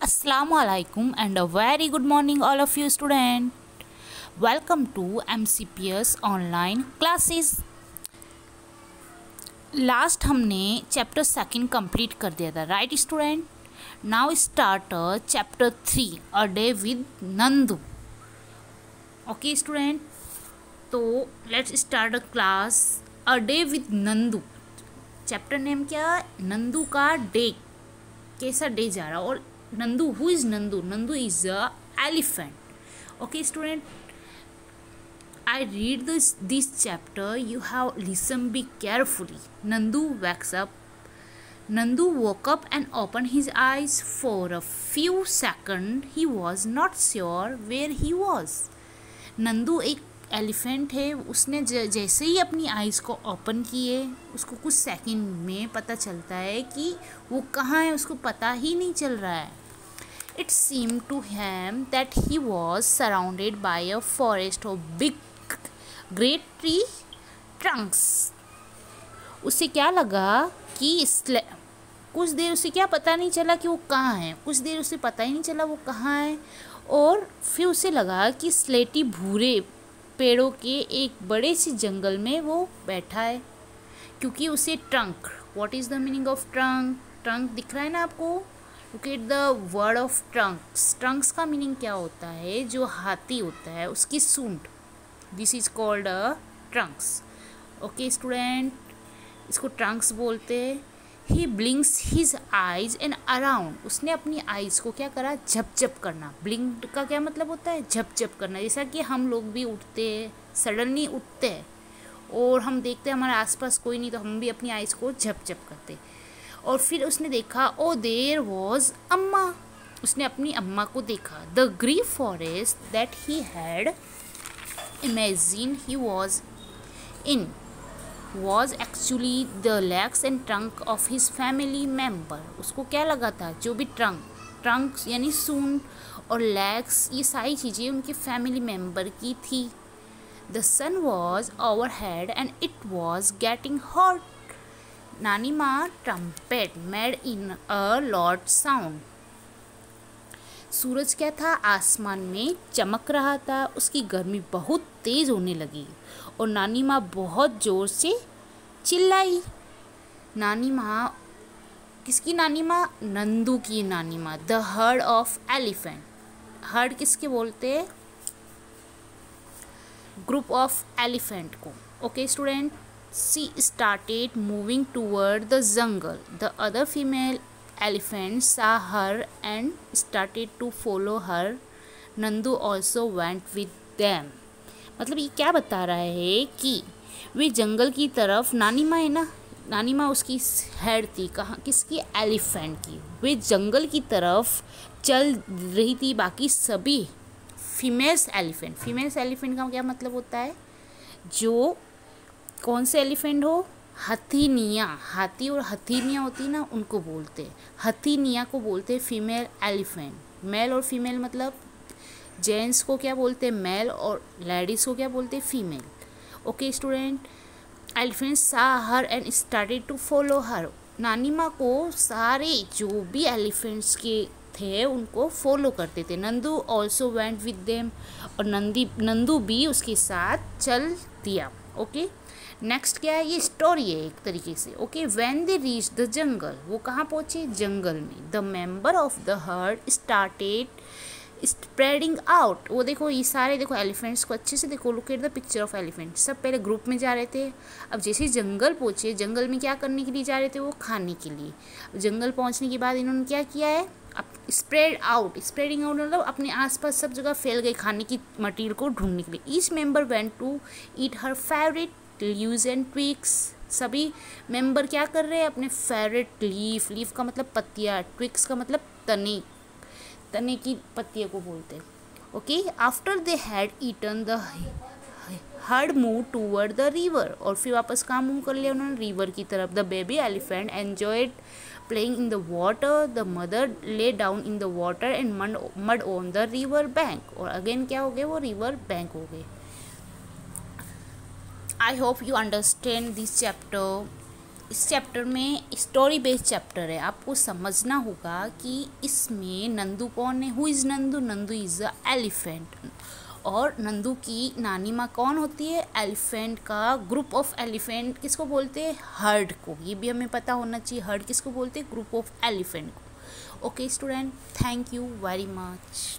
Assalamu alaikum and a very good morning all of you students. Welcome to MCPS online classes. Last हमने chapter second complete कर दिया था, right student? Now start chapter 3 a day with Nandu. Okay student, तो let's start a class a day with Nandu. Chapter name क्या? नंदू का day, कैसा day जा रहा. और Nandu, who is Nandu? Nandu is a elephant. Okay student, I read this chapter. You have listen be carefully. Nandu wakes up. Nandu woke up and opened his eyes. For a few seconds, he was not sure where he was. Nandu एक elephant है. उसने जैसे ही अपनी eyes को open किए, उसको कुछ second में पता चलता है कि वो कहाँ है. उसको पता ही नहीं चल रहा है. It seemed to him that he was surrounded by a forest of big great tree Trunks. उसे क्या लगा कि कुछ देर उसे क्या पता नहीं चला कि वो कहाँ है. कुछ देर उसे पता ही नहीं चला वो कहाँ है. और फिर उसे लगा कि स्लेटी भूरे पेड़ों के एक बड़े से जंगल में वो बैठा है. क्योंकि उसे trunk, what is the meaning of trunk? Trunk दिख रहा है ना आपको? Look at the word of trunks. Trunks का मीनिंग क्या होता है? जो हाथी होता है उसकी सूंड. This is called a trunks. Okay student, इसको ट्रंक्स बोलते हैं. He blinks his eyes and around. उसने अपनी आइज़ को क्या करा? झपझप करना. ब्लिंक का क्या मतलब होता है? झपझप करना. जैसा कि हम लोग भी उठते हैं, सडनली उठते हैं और हम देखते हैं हमारे आसपास कोई नहीं, तो हम भी अपनी आइज़ को झपझप करते. और फिर उसने देखा, ओ देयर वॉज अम्मा. उसने अपनी अम्मा को देखा. The green forest that he had imagined he was in was actually the legs and trunk of his family member. उसको क्या लगा था? जो भी ट्रंक यानी सूंड और लेग्स, ये सारी चीज़ें उनके फैमिली मेम्बर की थी. The sun was overhead and it was getting hot. Nanima trumpet made in a loud sound. सूरज क्या था? आसमान में चमक रहा था. उसकी गर्मी बहुत तेज़ होने लगी और नानी माँ बहुत ज़ोर से चिल्लाई. नानी माँ, किसकी नानी माँ? नंदू की नानी माँ. The herd of elephant. Herd किसके बोलते हैं? ग्रुप ऑफ एलिफेंट को. Okay student, she started moving toward the jungle. The other female elephants saw her and started to follow her. Nandu also went with them. मतलब ये क्या बता रहा है कि वे जंगल की तरफ, नानी माँ है ना, नानी माँ उसकी हेड थी. कहाँ? किसकी? एलिफेंट की. वे जंगल की तरफ चल रही थी. बाकी सभी फीमेल्स एलिफेंट का क्या मतलब होता है? जो कौन से एलिफेंट हो? हथीनिया. हाथी और हथीनिया होती ना, उनको बोलते हैं. हथीनिया को बोलते हैं फीमेल एलिफेंट. मेल और फीमेल मतलब जेंट्स को क्या बोलते हैं? मेल. और लेडीज़ को क्या बोलते हैं? Female. Okay student, elephant saw her and started to follow her. नानी माँ को सारे जो भी एलिफेंट्स के थे उनको फॉलो करते थे. Nandu also went with them. और नंदू भी उसके साथ चल दिया. ओके, नेक्स्ट क्या है? ये स्टोरी है एक तरीके से. Okay, when they reach the jungle. वो कहाँ पहुँचे? जंगल में. The member of the heard started spreading out. वो देखो, ये सारे देखो एलिफेंट्स को अच्छे से देखो. Look at the picture of elephant. सब पहले ग्रुप में जा रहे थे. अब जैसे जंगल पहुँचे, जंगल में क्या करने के लिए जा रहे थे? वो खाने के लिए. जंगल पहुँचने के बाद इन्होंने क्या किया है? अब स्प्रेडिंग आउट मतलब अपने आसपास सब जगह फैल गए खाने की मटेरियल को ढूंढने के लिए. Each member went to eat her favourite leaves and twigs. सभी मेंबर क्या कर रहे हैं? अपने फेवरेट लीफ का मतलब पत्तियाँ, ट्विग्स का मतलब तने की पत्तियों को बोलते हैं. Okay, after they had eaten the herd move toward the river. और फिर वापस कहाँ मूव कर लिया उन्होंने? रिवर की तरफ. The baby elephant enjoyed playing in the water. The mother lay down in the water and mud on the river bank. और अगेन क्या हो गए? वो रिवर बैंक हो गए. I hope you understand this chapter इस चैप्टर में story based chapter है, आपको समझना होगा कि इसमें नंदू कौन है, who is Nandu, Nandu is a elephant, और नंदू की नानी माँ कौन होती है, एलिफेंट का ग्रुप ऑफ एलिफेंट किसको बोलते हैं, हर्ड को, ये भी हमें पता होना चाहिए, हर्ड किसको बोलते हैं, ग्रुप ऑफ एलिफेंट को। Okay student, thank you very much.